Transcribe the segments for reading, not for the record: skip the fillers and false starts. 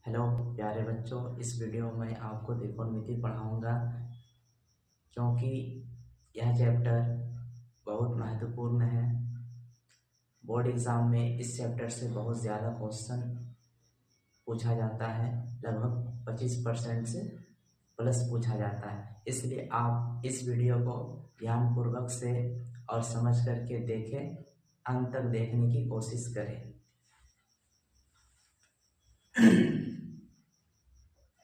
Hello प्यारे बच्चों, इस वीडियो में आपको त्रिकोणमिति पढ़ाऊंगा क्योंकि यह चैप्टर बहुत महत्वपूर्ण है। बोर्ड एग्ज़ाम में इस चैप्टर से बहुत ज़्यादा क्वेश्चन पूछा जाता है, लगभग 25% से प्लस पूछा जाता है। इसलिए आप इस वीडियो को ध्यानपूर्वक से और समझ करके देखें, अंत तक देखने की कोशिश करें।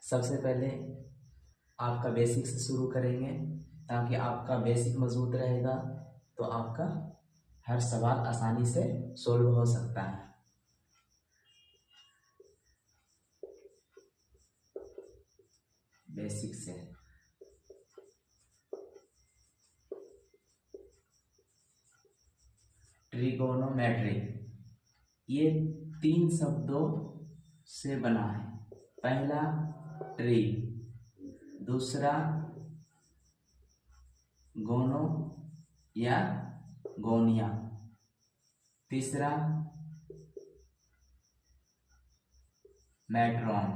सबसे पहले आपका बेसिक से शुरू करेंगे ताकि आपका बेसिक मजबूत रहेगा तो आपका हर सवाल आसानी से सोल्व हो सकता है। बेसिक से ट्रिगोनोमेट्री ये 3 शब्दों से बना है। पहला ट्री, दूसरा गोनो या गोनिया, तीसरा मैट्रॉन।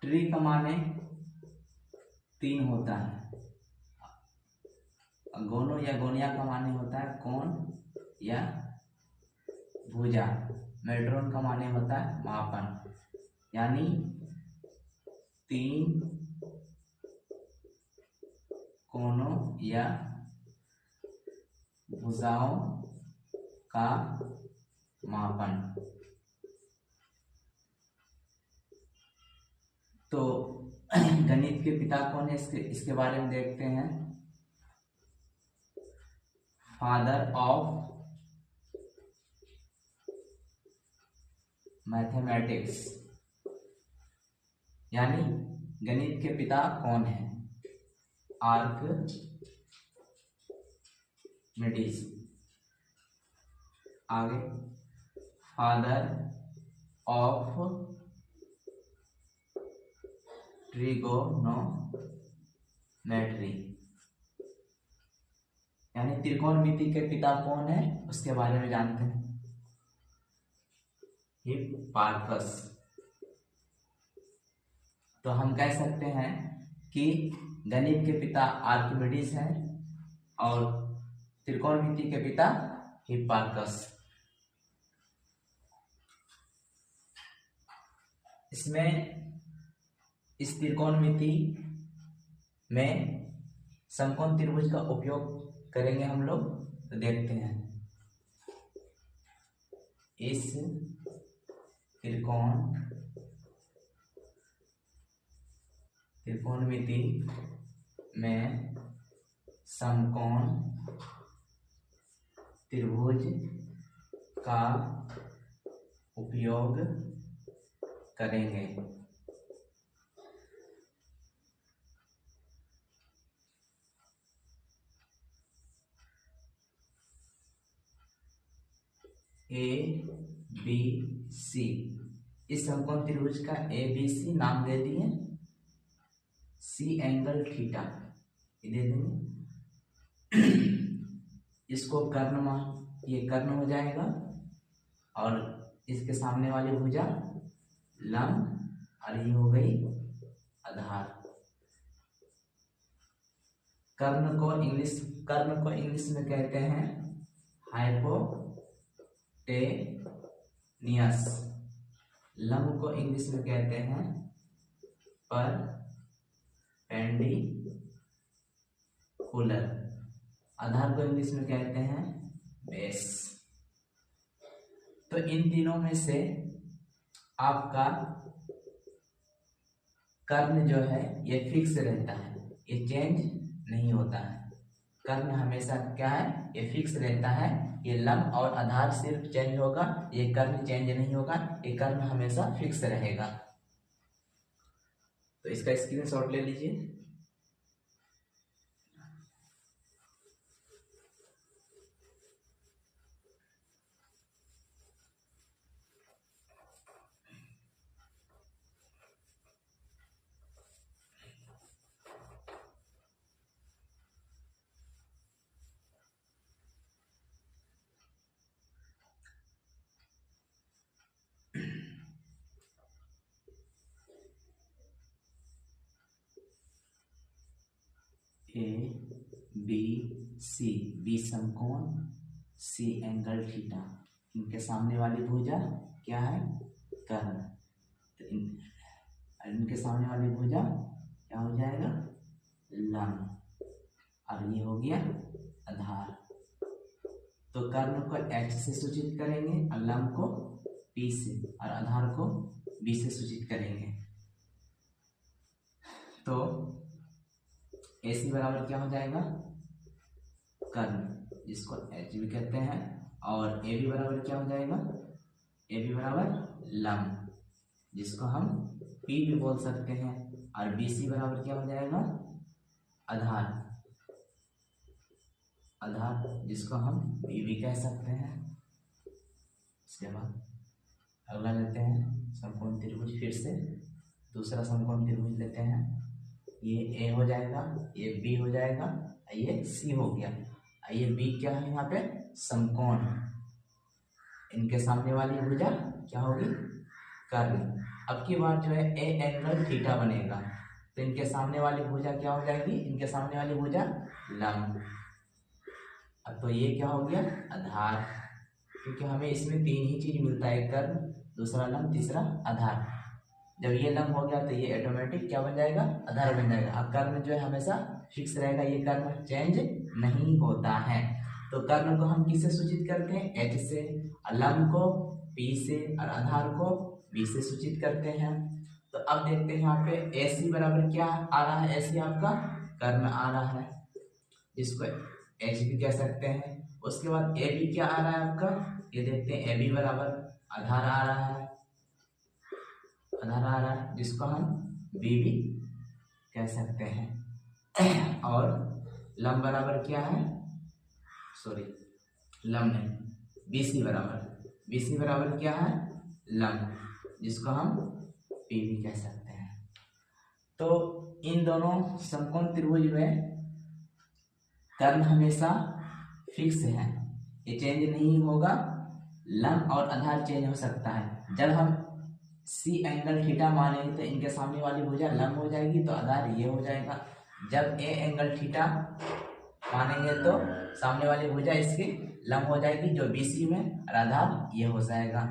ट्री का माने 3 होता है, गोनो या गोनिया का माने होता है कोण या भुजा, मैट्रॉन का माने होता है मापन। यानी 3 कोणों या भुजाओं का मापन। तो गणित के पिता कौन है, इसके बारे में देखते हैं। फादर ऑफ मैथमेटिक्स, यानी गणित के पिता कौन है? आर्किमिडीज। आगे फादर ऑफ ट्रिगोनोमेट्री, यानी त्रिकोणमिति के पिता कौन है उसके बारे में जानते हैं। हिप्पार्कस। तो हम कह सकते हैं कि गणित के पिता आर्किमिडीज हैं और त्रिकोणमिति के पिता हिप्पार्कस। इसमें इस त्रिकोणमिति में समकोण त्रिभुज का उपयोग करेंगे हम लोग। तो देखते हैं, इस त्रिकोणमिति में समकोण त्रिभुज का उपयोग करेंगे। ए बी सी, इस समकोण त्रिभुज का ए बी सी नाम दे दिए। सी एंगल थीटा ये दे देंगे। इसको कर्ण मान, ये कर्ण हो जाएगा और इसके सामने वाली भुजा लंब और ये हो गई आधार। कर्ण को इंग्लिश में कहते हैं हाइपोटेनियस। लंब को इंग्लिश में कहते हैं परपेंडिकुलर। आधार को इंग्लिश में कहते हैं बेस। तो इन तीनों में से आपका कर्ण जो है ये फिक्स रहता है, ये चेंज नहीं होता है। कर्ण हमेशा क्या है, ये फिक्स रहता है। ये लंब और आधार सिर्फ चेंज होगा, ये कर्ण चेंज नहीं होगा, ये कर्ण हमेशा फिक्स रहेगा। तो इसका स्क्रीनशॉट ले लीजिए। ए बी सी, बी समकोण, सी एंगल थीटा, इनके सामने वाली भुजा क्या है? कर्ण। तो इनके सामने वाली भुजा क्या हो जाएगा? लंब, और ये हो गया आधार। तो कर्ण को H से सूचित करेंगे और लंब को P से और आधार को B से सूचित करेंगे। तो AC बराबर क्या हो जाएगा? कर्ण, जिसको H भी कहते हैं, और AB बराबर क्या हो जाएगा? AB बराबर लंब, जिसको हम P भी बोल सकते हैं, और BC बराबर क्या हो जाएगा? आधार, आधार जिसको हम P भी कह सकते हैं। इसके बाद अगला लेते हैं समकोण त्रिभुज। फिर से दूसरा समकोण त्रिभुज लेते हैं। ये A हो जाएगा, ये B हो जाएगा, ये C हो गया। ये B क्या है? यहाँ पे समकोण, इनके सामने वाली भुजा क्या होगी? कर्ण। अब की बार जो है A एंगल थीटा बनेगा, तो इनके सामने वाली भुजा क्या हो जाएगी? इनके सामने वाली भुजा लंब। अब तो ये क्या हो गया? आधार, क्योंकि हमें इसमें तीन ही चीज मिलता है, कर्ण, दूसरा लंब, तीसरा आधार। जब ये लंब हो गया तो ये ऑटोमेटिक क्या बन जाएगा? आधार बन जाएगा। अब कर्ण जो है हमेशा फिक्स रहेगा, ये कर्ण चेंज नहीं होता है। तो कर्ण को हम किससे सूचित करते हैं? H से, और लंब को P से, और आधार को B से सूचित करते हैं। तो अब देखते हैं यहाँ पे AC बराबर क्या आ रहा है? AC आपका कर्ण आ रहा है, जिसको H भी कह सकते हैं। उसके बाद AB क्या आ रहा है आपका? ये देखते हैं AB बराबर आधार आ रहा है, आधार आ रहा है, जिसको हम B भी कह सकते हैं। और लंब बराबर क्या है? सॉरी, लंब नहीं, BC बराबर क्या है? लंब, जिसको हम P भी कह सकते हैं। तो इन दोनों समकोण त्रिभुज में कर्ण हमेशा फिक्स है, ये चेंज नहीं होगा। लंब और आधार चेंज हो सकता है। जब हम C एंगल थीटा मानेंगे तो इनके सामने वाली भुजा लंब हो जाएगी, तो आधार ये हो जाएगा। जब A एंगल थीटा मानेंगे तो सामने वाली भुजा इसकी लंब हो जाएगी, जो BC में, और आधार ये हो जाएगा।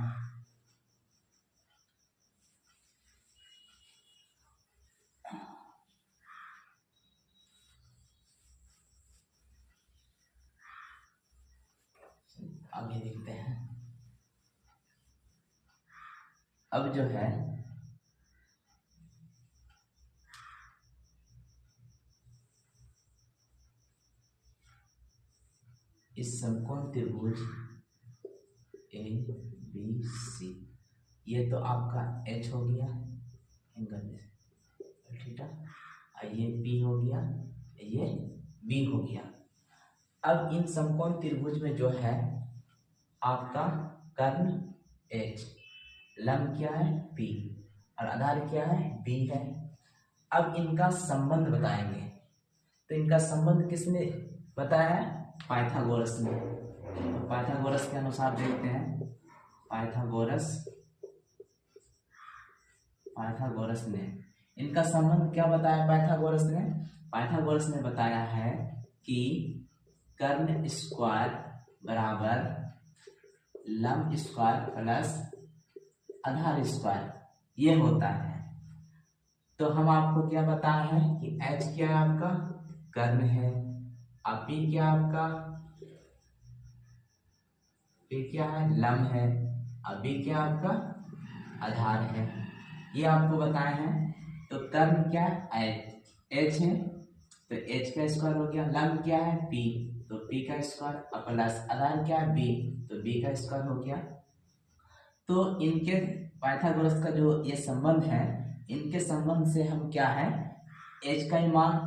आगे देखते हैं। अब जो है इस समकोण त्रिभुज ABC, ये तो आपका H हो गया एंगल थीटा, ये P हो गया, ये B हो गया। अब इन समकोण त्रिभुज में जो है आपका कर्ण H, लंब क्या है? P, और आधार क्या है? B है। अब इनका संबंध बताएंगे। तो इनका संबंध किसने बताया? पाइथागोरस ने। तो पाइथागोरस के अनुसार देखते हैं। पाइथागोरस ने इनका संबंध क्या बताया? पाइथागोरस ने बताया है कि कर्ण स्क्वायर बराबर लंब स्क्वायर प्लस आधार स्क्वायर, ये होता है। तो हम आपको क्या बताए हैं कि H क्या है? आपका कर्ण है, और P क्या आपका? P क्या है? लंब है, और B क्या आपका? आधार है। ये आपको बताए हैं। तो कर्ण क्या है? H है, तो H का स्क्वायर हो गया। लंब क्या है? P, तो P का स्क्वायर, और प्लस आधार क्या है? B, तो B का स्क्वायर हो गया। तो इनके पाइथागोरस का जो ये संबंध है, इनके संबंध से हम क्या है? H का ही मान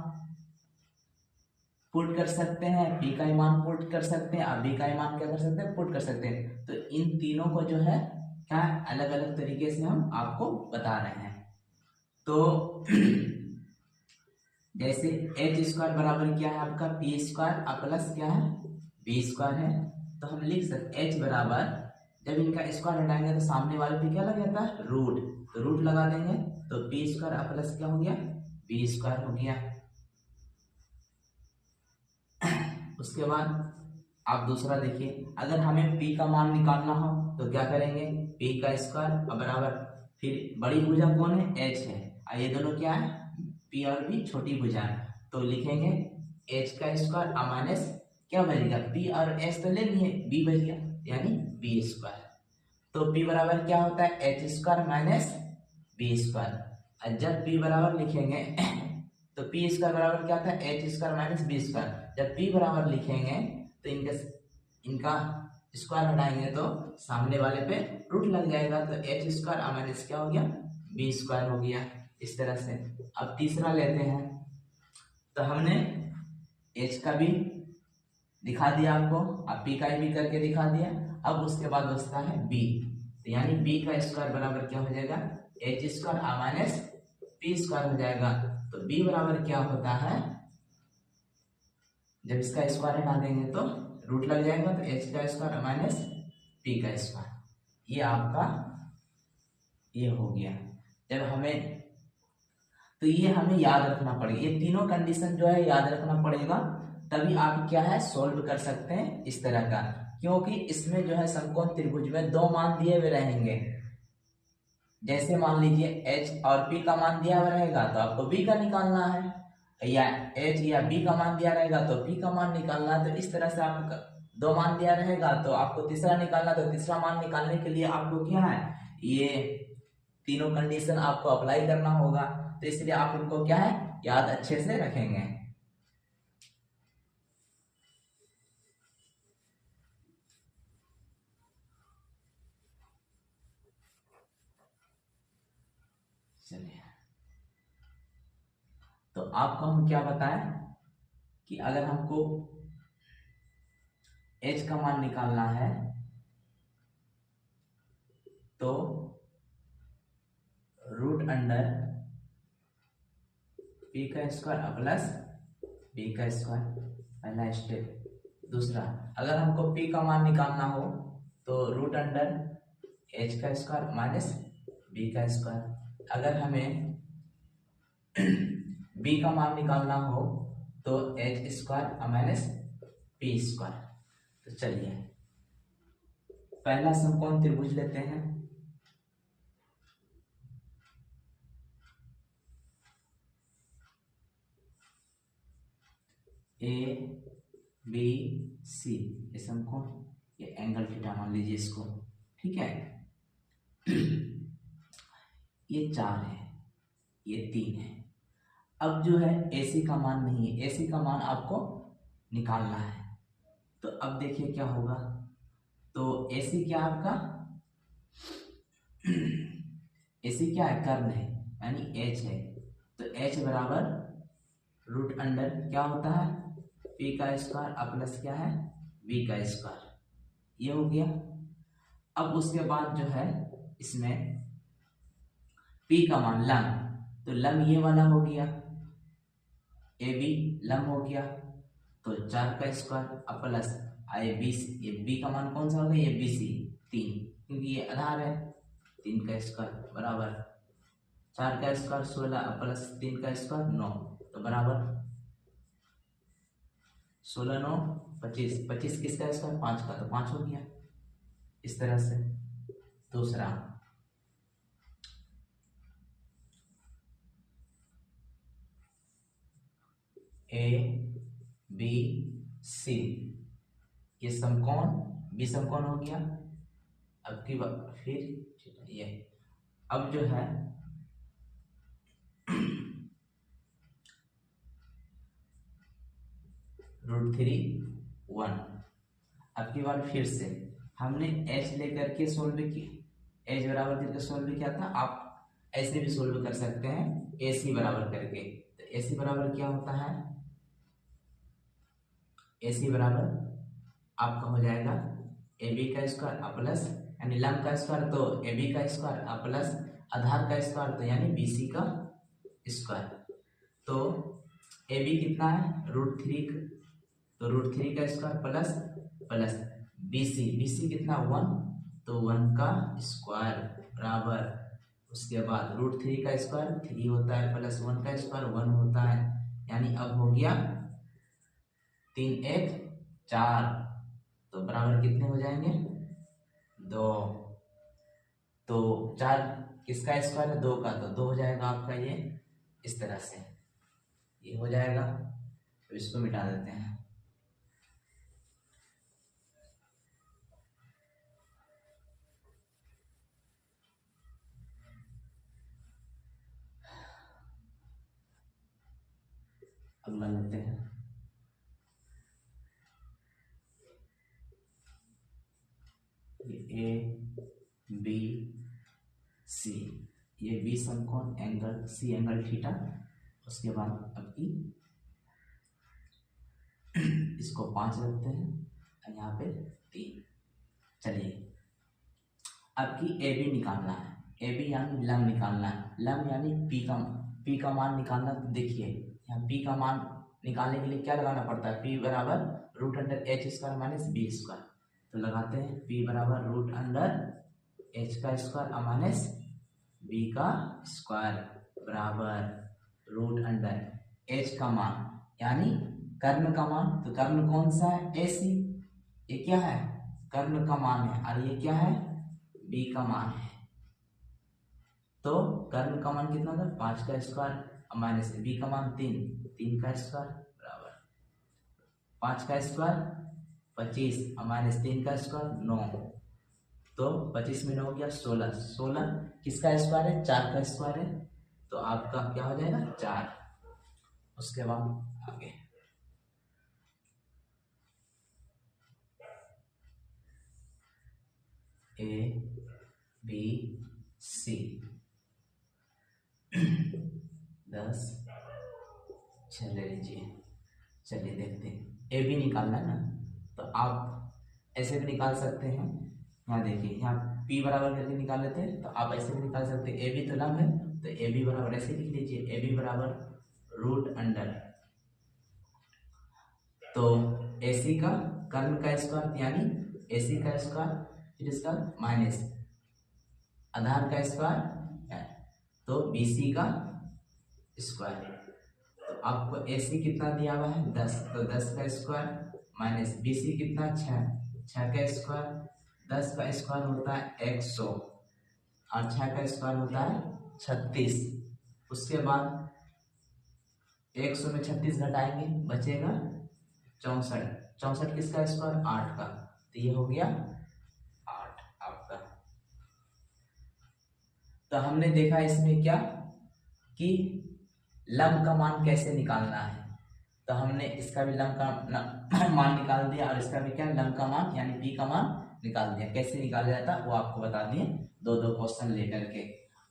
पुट कर सकते हैं, P का ही मान पुट कर सकते हैं, और B का ही मान क्या कर सकते हैं? पुट कर सकते हैं। तो इन तीनों को जो है क्या अलग अलग तरीके से हम आपको बता रहे हैं। तो जैसे H स्क्वायर बराबर क्या है आपका? P स्क्वायर, और प्लस क्या है? B स्क्वायर है। तो हम लिख सकते H बराबर, जब इनका स्क्वायर हटाएंगे तो सामने वाले पे क्या लग जाता है? रूट, तो रूट लगा देंगे, तो P स्क्वायर प्लस क्या हो गया? B स्क्वायर हो गया। उसके बाद आप दूसरा देखिए, अगर हमें p का मान निकालना हो तो क्या करेंगे, p का स्क्वायर बराबर, फिर बड़ी भुजा कौन है, h है, और ये दोनों क्या है, p और b छोटी भुजा है, तो लिखेंगे h का स्क्वायर माइनस क्या बचेगा, p और h तो ले लिए, b बच गया यानी b स्क्वायर। तो p बराबर क्या होता है, h square minus b square. और जब p बराबर लिखेंगे तो p स्क्वायर बराबर क्या था, h square minus b square. जब p बराबर लिखेंगे तो इनका स्क्वायर हटाएंगे तो सामने वाले पे रूट लग जाएगा, तो h स्क्वायर माइनस क्या हो गया, b स्क्वायर हो गया। इस तरह से अब तीसरा लेते हैं, तो हमने h का भी दिखा दिया आपको, अब p का भी करके दिखा दिया। अब उसके बाद बचता है b, तो यानी b का स्क्वायर बराबर क्या हो जाएगा, h square minus p square हो जाएगा। तो b बराबर क्या होता है, जब इसका स्क्वायर हटा देंगे तो रूट लग जाएगा, तो h का स्क्वायर माइनस p का स्क्वायर, ये आपका ये हो गया। जब हमें तो ये हमें याद रखना पड़ेगा, ये तीनों कंडीशन जो है याद रखना पड़ेगा, तभी आप क्या है सोल्व कर सकते हैं इस तरह का, क्योंकि इसमें जो है समकोण त्रिभुज में दो मान दिए हुए रहेंगे। जैसे मान लीजिए h और p का मान दिया हुआ रहेगा तो आपको b का निकालना है, या h या b का मान दिया रहेगा तो p का मान निकालना है। तो इस तरह से आपका दो मान दिया रहेगा तो आपको तीसरा निकालना, तो तीसरा मान निकालने के लिए आपको क्या है, ये तीनों कंडीशन आपको अप्लाई करना होगा, तो इसलिए आप इनको क्या है याद अच्छे से रखेंगे। चलिए, तो आपको हम क्या बताएं कि अगर हमको h का मान निकालना है तो रूट अंडर p का स्क्वायर प्लस b का स्क्वायर, पहला स्टेप। दूसरा, अगर हमको p का मान निकालना हो तो रूट अंडर h का स्क्वायर माइनस b का स्क्वायर। अगर हमें b का मान निकालना हो तो h square minus p square. तो चलिए पहला समकोण त्रिभुज लेते हैं, ए बी सी, ये समकोण, ये एंगल थीटा मान लीजिए इसको, ठीक है। ये 4 है, ये 3 है। अब जो है AC का मान नहीं है, AC का मान आपको निकालना है। तो अब देखिए क्या होगा, तो AC क्या आपका AC क्या है, कर्ण है यानी H है, तो H बराबर रूट अंडर क्या होता है, p का स्क्वायर प्लस क्या है b का स्क्वायर, ये हो गया। अब उसके बाद जो है इसमें p का मान लंब, तो लंब ये वाला हो गया, AB लंब हो गया, तो 4 का स्क्वायर प्लस ABC, ये b का मान कौन सा होगा, ये BC 3, क्योंकि ये आधार है, 3 का स्क्वायर बराबर 4 का स्क्वायर 16 प्लस 3 का स्क्वायर 9, तो बराबर 16 9 25, 25 किसका स्क्वायर 5 का, तो 5 हो गया। इस तरह से दूसरा, ए बी सी, ये समकोण बी समकोण हो गया। अब की बात फिर ये, अब जो है √3 1। अब की बार फिर से हमने h लेकर के सोल्व की, h बराबर करके सोल्व किया था, आप ऐसे भी सोल्व कर सकते हैं AC बराबर करके। तो AC बराबर क्या होता है, AC बराबर आपका हो जाएगा AB का स्क्वायर प्लस, यानी लंब का स्क्वायर तो AB का स्क्वायर प्लस आधार का स्क्वायर तो यानी BC का स्क्वायर। तो AB कितना है √3, तो √3 का स्क्वायर प्लस प्लस BC कितना 1, तो 1 का स्क्वायर बराबर, उसके बाद √3 का स्क्वायर 3 होता है प्लस 1 का स्क्वायर 1 होता है, यानी अब हो गया 3 1 4, तो बराबर कितने हो जाएंगे 2। तो 4 किसका स्क्वायर है 2 का, तो 2 हो जाएगा आपका ये इस तरह से ये हो जाएगा। तो इसको मिटा देते हैं। अगला लेते हैं ये ए बी सी, ये बी समकोण एंगल सी एंगल थीटा। उसके बाद अब की इसको 5 रखते हैं और यहाँ पे 3। चलिए अब की ए बी निकालना है। ए बी यानी लंब निकालना है। लंब यानी पी का मान निकालना। तो देखिए यहाँ पी का मान निकालने के लिए क्या लगाना पड़ता है, पी बराबर root under H square minus B square. तो लगाते हैं पी बराबर रूट अंडर एच का स्क्वायर माइनस बी का स्क्वायर बराबर रूट अंडर एच का मान यानी कर्ण का मान। तो कर्ण कौन सा है, ए सी, ये क्या है कर्ण का मान है, और ये क्या है बी का मान है। तो कर्ण का मान कितना था 5 का स्क्वायर माइनस बी का मान 3 का स्क्वायर बराबर 5 का स्क्वायर 25 माइनस 3 का स्क्वायर 9। तो 25 में 9 हो गया 16। 16 किसका स्क्वायर है 4 का स्क्वायर है। तो आपका क्या हो जाएगा 4। उसके बाद आगे ए बी सी 10 ले लीजिए। चलिए देखते हैं ए बी निकालना है ना, तो आप ऐसे भी निकाल सकते हैं। यहाँ देखिए यहाँ P बराबर करके निकाल लेते हैं, तो आप ऐसे भी निकाल सकते हैं। ए बी तो लंब है, तो ए बी बराबर ऐसे लिख लीजिए, ए बी बराबर रूट अंडर, तो ए सी का कर्ण का स्क्वायर यानी ए सी का स्क्वायर फिर इसका माइनस आधार का स्क्वायर तो बी सी का स्क्वायर। तो आपको ए सी कितना दिया हुआ है 10, तो 10 का स्क्वायर माइनस बी सी कितना 6 का स्क्वायर 10 का स्क्वायर होता है 100 और 6 का स्क्वायर होता है 36। उसके बाद 100 में 36 घटाएंगे बचेगा 64। 64 किसका स्क्वायर 8 का, तो ये हो गया 8 आपका। तो हमने देखा इसमें क्या कि लंब का मान कैसे निकालना है। तो हमने इसका भी लंब का मान निकाल दिया और इसका भी क्या लंब का मान यानी पी का मान निकाल दिया। कैसे निकाला जाता वो आपको बता दिए 2-2 क्वेश्चन लेकर के।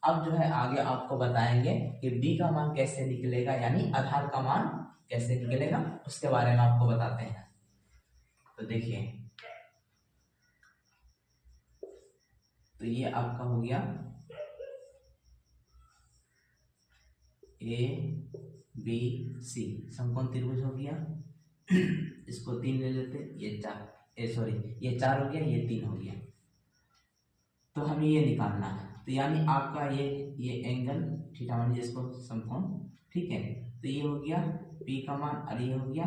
अब जो है आगे आपको बताएंगे कि बी का मान कैसे निकलेगा यानी आधार का मान कैसे निकलेगा, उसके बारे में आपको बताते हैं। तो देखिए तो ये आपका हो गया ए बी सी समकोण त्रिभुज हो गया। इसको 3 ले लेते, ये 4 सॉरी ये 4 हो गया, ये 3 हो गया। तो हमें ये निकालना है। तो यानी आपका ये एंगल थीटा मान जिसको समकोण, ठीक है। तो ये हो गया पी का मान और ये हो गया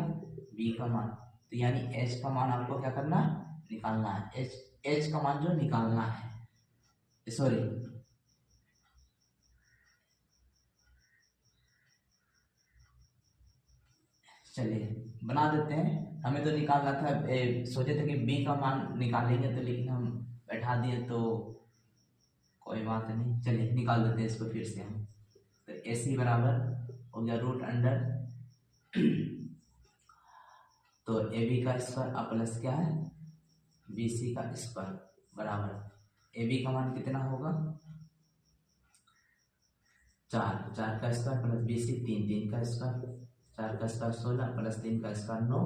बी का मान। तो यानी एच का मान आपको क्या करना है निकालना है। एच का मान जो निकालना है, सॉरी चलिए बना देते हैं। हमें तो निकालना था, सोचे थे कि बी का मान निकालेंगे तो, लेकिन हम बैठा दिए तो कोई बात नहीं। चलिए निकाल देते हैं इसको फिर से हम। तो ए सी बराबर हो गया रूट अंडर तो ए बी का स्क्वायर और प्लस क्या है बी सी का स्क्वायर बराबर ए बी का मान कितना होगा 4 का स्क्वायर प्लस बी सी 3 का स्क्वायर 4 का स्क्वायर 16 प्लस 3 का स्क्वायर 9,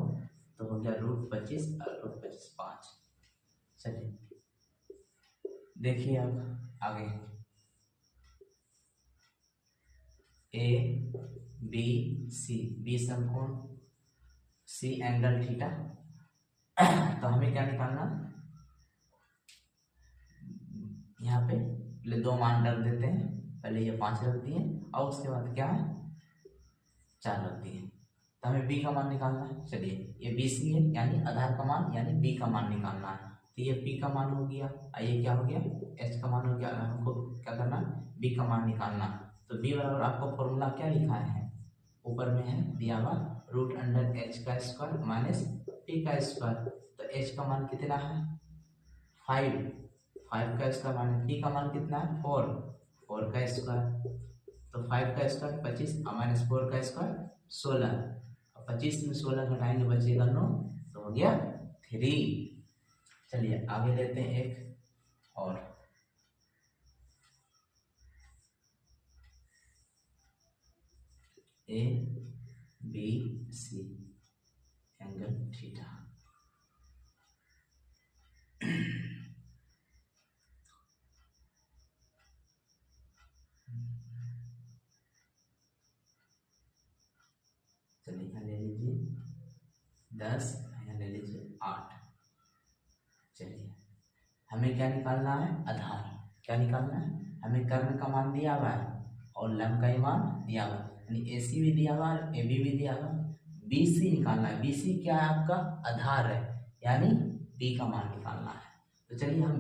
तो हो गया रूट 25 और रूट 25 5। चलिए देखिए अब आगे ए बी सी, बी समकोण सी एंगल थीटा। तो हमें क्या निकालना, यहाँ पे पहले 2 मान रख देते हैं। पहले ये 5 रख दिए और उसके बाद क्या है 4 रख दिए। तो हमें बी का मान निकालना है। चलिए ये BC है यानी आधार का मान यानी बी का मान निकालना है। तो ये P का मान हो गया, ये क्या हो गया H का मान हो गया। हमको क्या करना है B का मान निकालना। तो B बराबर आपको फॉर्मूला क्या लिखा है ऊपर में है दिया हुआ √H का स्क्वायर माइनस P का स्क्वायर। तो H का मान कितना है 5 का स्क्वायर माइनस P का मान कितना है 4 का स्क्वायर। तो 5 का स्क्वायर 25 माइनस 4 का स्क्वायर 16। 25 में 16 घटाएंगे बचेगा 9, तो हो गया 3। चलिए आगे लेते हैं एक और। ABC angle theta. चलिए यहाँ ले लीजिए 10, यहाँ ले लीजिए 8। चलिए हमें क्या निकालना है आधार। क्या निकालना है हमें कर्ण का मान दिया हुआ है और लंब का मान दिया हुआ है यानी AC भी दिया हुआ है AB भी दिया हुआ है। BC निकालना है। BC क्या है आपका आधार है यानी B का मान निकालना है। तो चलिए हम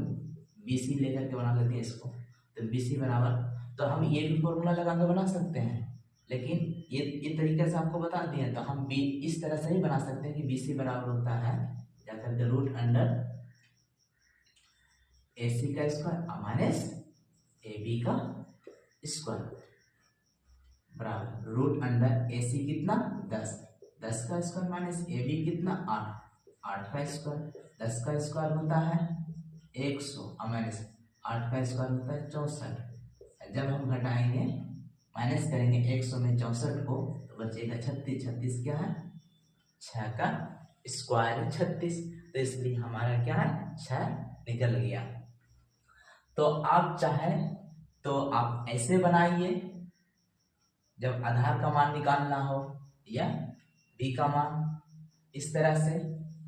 BC लेकर के बना लेते हैं इसको। तो BC बराबर, तो हम ये भी फॉर्मूला लगा के बना सकते हैं, लेकिन ये तरीके से आपको बता दिए। तो हम B इस तरह से ही बना सकते हैं कि BC बराबर होता है जाकर के √AC का स्क्वायर माइनस AB का स्क्वायर बराबर √AC कितना 10 का स्क्वायर माइनस AB कितना 8 का स्क्वायर। 10 का स्क्वायर होता है 100 माइनस 8 का स्क्वायर होता है 64। जब हम घटाएंगे माइनस करेंगे 100 में 64 को तो बचेगा 36। 36 क्या है 6 का स्क्वायर 36। तो इसलिए हमारा क्या है 6 निकल गया। तो आप चाहे तो आप ऐसे बनाइए जब आधार का मान निकालना हो या B का मान, इस तरह से।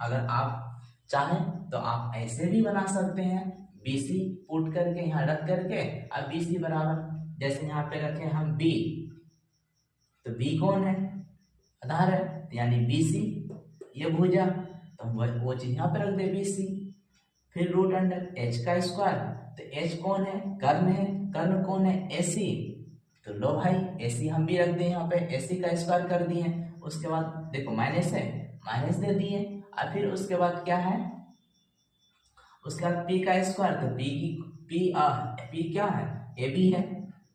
अगर आप चाहें तो आप ऐसे भी बना सकते हैं BC पुट करके यहाँ रख करके अब BC बराबर जैसे यहाँ पे रखे हम B, तो B कौन है आधार है यानी BC। ये भुजा तो हम वो चीज यहाँ पे रख दे BC। फिर √H का स्क्वायर, तो H कौन है कर्ण है। कर्ण कौन है AC। तो लो भाई AC हम भी रख दें यहाँ पे AC का स्क्वायर कर दिए। उसके बाद देखो माइनस है माइनस दे दिए। और फिर उसके बाद क्या है उसके बाद P का स्क्वायर, तो P क्या है AB है।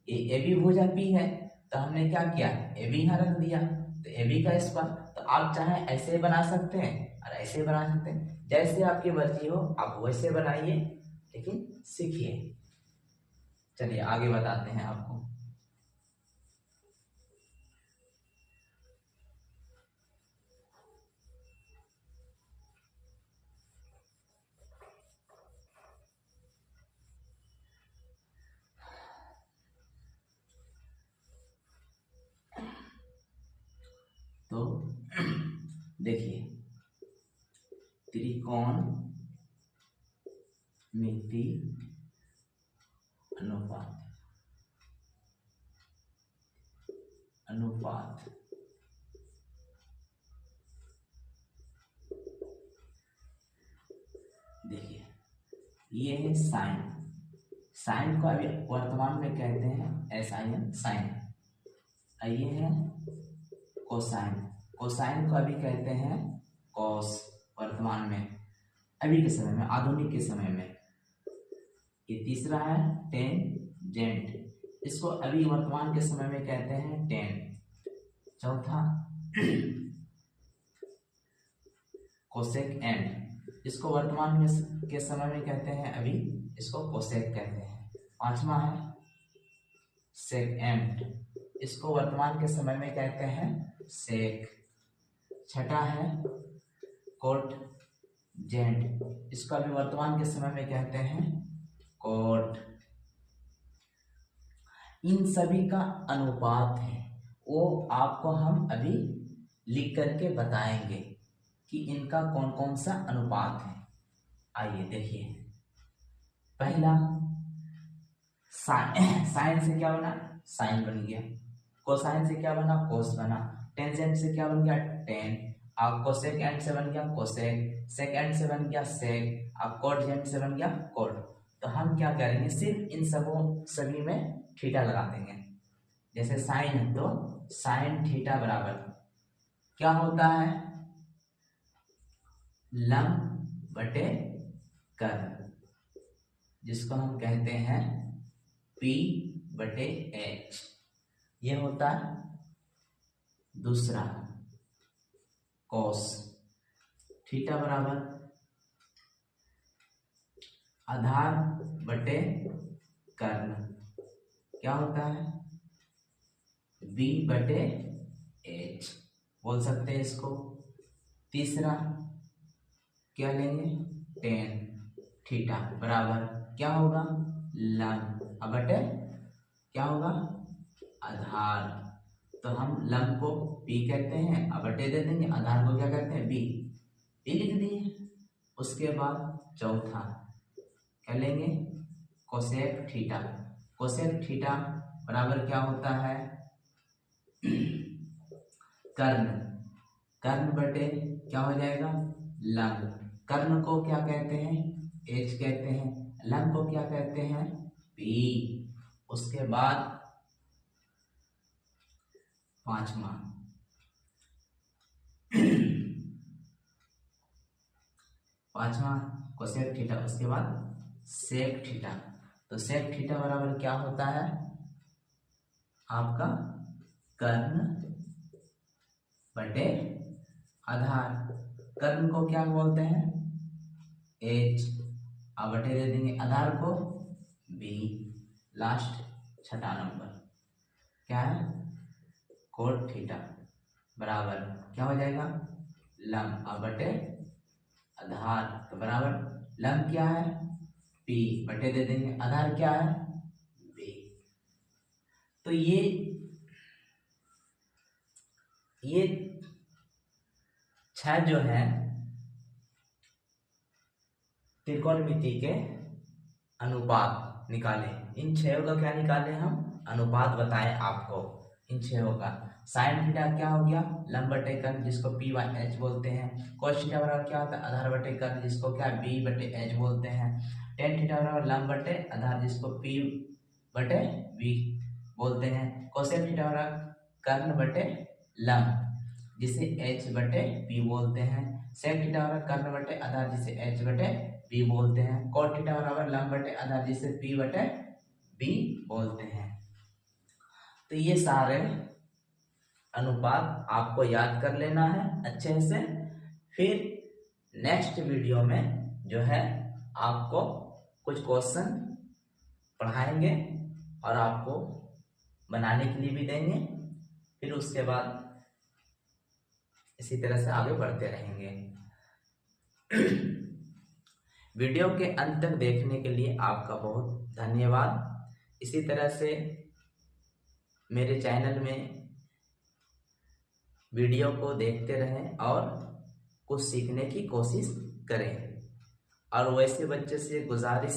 AB भुजा P है तो हमने क्या किया AB यहाँ रख दिया। तो AB का स्क्वायर, तो आप चाहे ऐसे बना सकते हैं और ऐसे बना सकते हैं, जैसे आपकी मर्जी हो आप वैसे बनाइए, लेकिन सीखिए। चलिए आगे बताते हैं आपको। तो देखिए त्रिकोणमिति अनुपात देखिए ये है साइन को अभी वर्तमान में कहते हैं SIN साइन। ये है कोसाइन को अभी कहते हैं कॉस वर्तमान में अभी के समय में आधुनिक के समय में। ये तीसरा है टेंजेंट, इसको अभी वर्तमान के समय में कहते हैं टेन। चौथा कोसेक एंड, इसको वर्तमान में के समय में कहते हैं अभी इसको कोसेक कहते हैं। पांचवा है सेक एंड, इसको वर्तमान के समय में कहते हैं सेक। छठा है कोट जेंट, इसको अभी वर्तमान के समय में कहते हैं कोट। इन सभी का अनुपात है वो आपको हम अभी लिख करके बताएंगे कि इनका कौन कौन सा अनुपात है। आइए देखिए पहला साइन से क्या बना साइन बन गया। कोसाइन से क्या बना कोस बना। टेंजेंट से क्या बन गया टेन, अब कोसेक एंड से बन गया कोसेक, सेक एंड से बन गया सेक, अब कोट जेंट से बन गया कोट। तो हम क्या करेंगे, सिर्फ इन सभी में थीटा लगा देंगे। जैसे साइन है तो साइन थीटा बराबर क्या होता है, लंब बटे कर्ण, जिसको हम कहते हैं P बटे H। ये होता है दूसरा कोस थीटा बराबर आधार बटे कर्ण, क्या होता है B बटे H बोल सकते हैं इसको। तीसरा क्या लेंगे, टेन थीटा बराबर क्या होगा, लंब बटे क्या होगा आधार। तो हम लंब को P कहते हैं, बटे दे देंगे, आधार को क्या कहते हैं B लिख दिए। उसके बाद चौथा क्या लेंगे, कोसेक थीटा। कोसेक थीटा बराबर क्या होता है, कर्ण, कर्ण बटे क्या हो जाएगा लंब। कर्ण को क्या कहते हैं H कहते हैं, लंब को क्या कहते हैं P। उसके बाद पांचवा कोसेक थीटा, उसके बाद सेक थीटा। तो सेक थीटा बराबर क्या होता है आपका कर्ण बटे आधार। कर्ण को क्या बोलते हैं H, अब बटे दे देंगे आधार को B। लास्ट छठा नंबर क्या है, कोट थीटा बराबर क्या हो जाएगा लंब बटे आधार। तो बराबर लंब क्या है P बटे दे देंगे आधार क्या है B। तो ये छह जो है त्रिकोणमिति के अनुपात निकाले। इन छह का क्या निकाले हम, अनुपात बताएं आपको इन छह का। साइन थीटा क्या हो गया, लंब बटे कर्ण जिसको P बाई H बोलते हैं। कोस थीटा बराबर क्या होता है, आधार बटे कर्ण जिसको क्या B बटे H बोलते हैं। टेन थीटा बराबर लंब बटे आधार जिसको P बटे B बोलते हैं। कोसेक थीटा बराबर कर्ण बटे लंब जिसे H बटे P बोलते हैं। सेक थीटा बराबर कर्ण बटे आधार जिसे H बटे B बोलते हैं। कोट थीटा बराबर लंब बटे आधार जिसे P बटे B बोलते हैं। तो ये सारे अनुपात आपको याद कर लेना है अच्छे से। फिर नेक्स्ट वीडियो में जो है आपको कुछ क्वेश्चन पढ़ाएंगे और आपको बनाने के लिए भी देंगे। फिर उसके बाद इसी तरह से आगे बढ़ते रहेंगे। वीडियो के अंत तक देखने के लिए आपका बहुत धन्यवाद। इसी तरह से मेरे चैनल में वीडियो को देखते रहें और कुछ सीखने की कोशिश करें। और वैसे बच्चे से गुजारिश